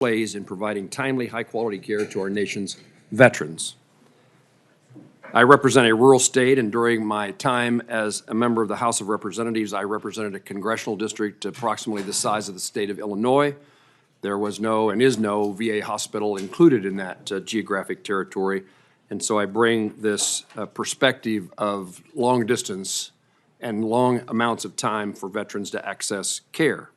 plays in providing timely, high-quality care to our nation's veterans. I represent a rural state, and during my time as a member of the House of Representatives, I represented a congressional district approximately the size of the state of Illinois. There was no and is no VA hospital included in that geographic territory, and so I bring this perspective of long distance and long amounts of time for veterans to access care.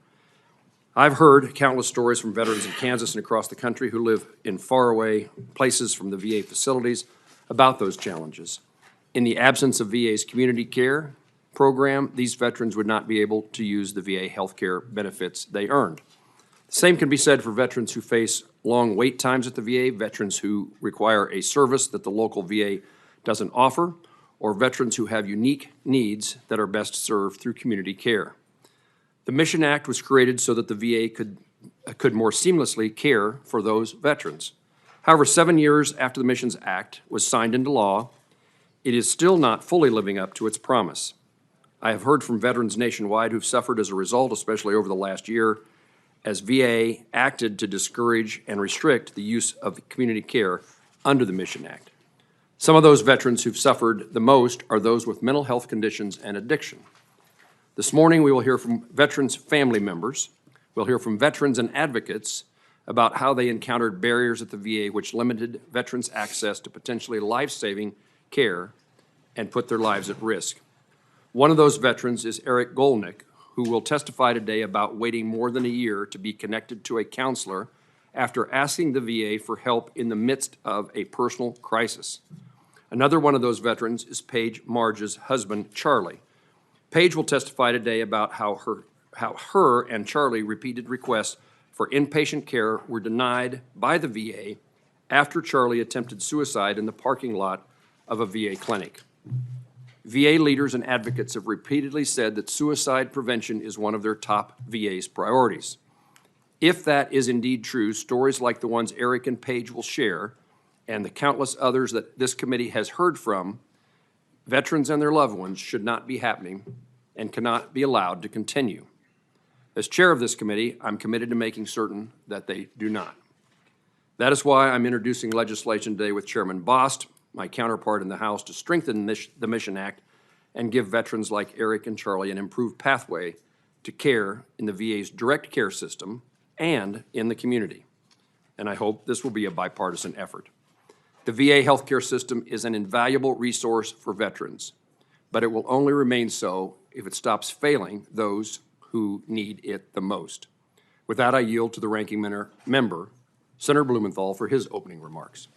I've heard countless stories from veterans in Kansas and across the country who live in faraway places from the VA facilities about those challenges. In the absence of VA's community care program, these veterans would not be able to use the VA health care benefits they earned. The same can be said for veterans who face long wait times at the VA, veterans who require a service that the local VA doesn't offer, or veterans who have unique needs that are best served through community care. The Mission Act was created so that the VA could more seamlessly care for those veterans. However, 7 years after the Missions Act was signed into law, it is still not fully living up to its promise. I have heard from veterans nationwide who've suffered as a result, especially over the last year, as VA acted to discourage and restrict the use of community care under the Mission Act. Some of those veterans who've suffered the most are those with mental health conditions and addiction. This morning, we will hear from veterans' family members. We'll hear from veterans and advocates about how they encountered barriers at the VA which limited veterans' access to potentially life-saving care and put their lives at risk. One of those veterans is Eric Golnick, who will testify today about waiting more than a year to be connected to a counselor after asking the VA for help in the midst of a personal crisis. Another one of those veterans is Paige Marge's husband, Charlie. Paige will testify today about how her and Charlie repeated requests for inpatient care were denied by the VA after Charlie attempted suicide in the parking lot of a VA clinic. VA leaders and advocates have repeatedly said that suicide prevention is one of their top VA's priorities. If that is indeed true, stories like the ones Eric and Paige will share, and the countless others that this committee has heard from, veterans and their loved ones, should not be happening and cannot be allowed to continue. As chair of this committee, I'm committed to making certain that they do not. That is why I'm introducing legislation today with Chairman Bost, my counterpart in the House, to strengthen the Mission Act and give veterans like Eric and Charlie an improved pathway to care in the VA's direct care system and in the community. And I hope this will be a bipartisan effort. The VA healthcare system is an invaluable resource for veterans, but it will only remain so if it stops failing those who need it the most. With that, I yield to the ranking member, Senator Blumenthal, for his opening remarks.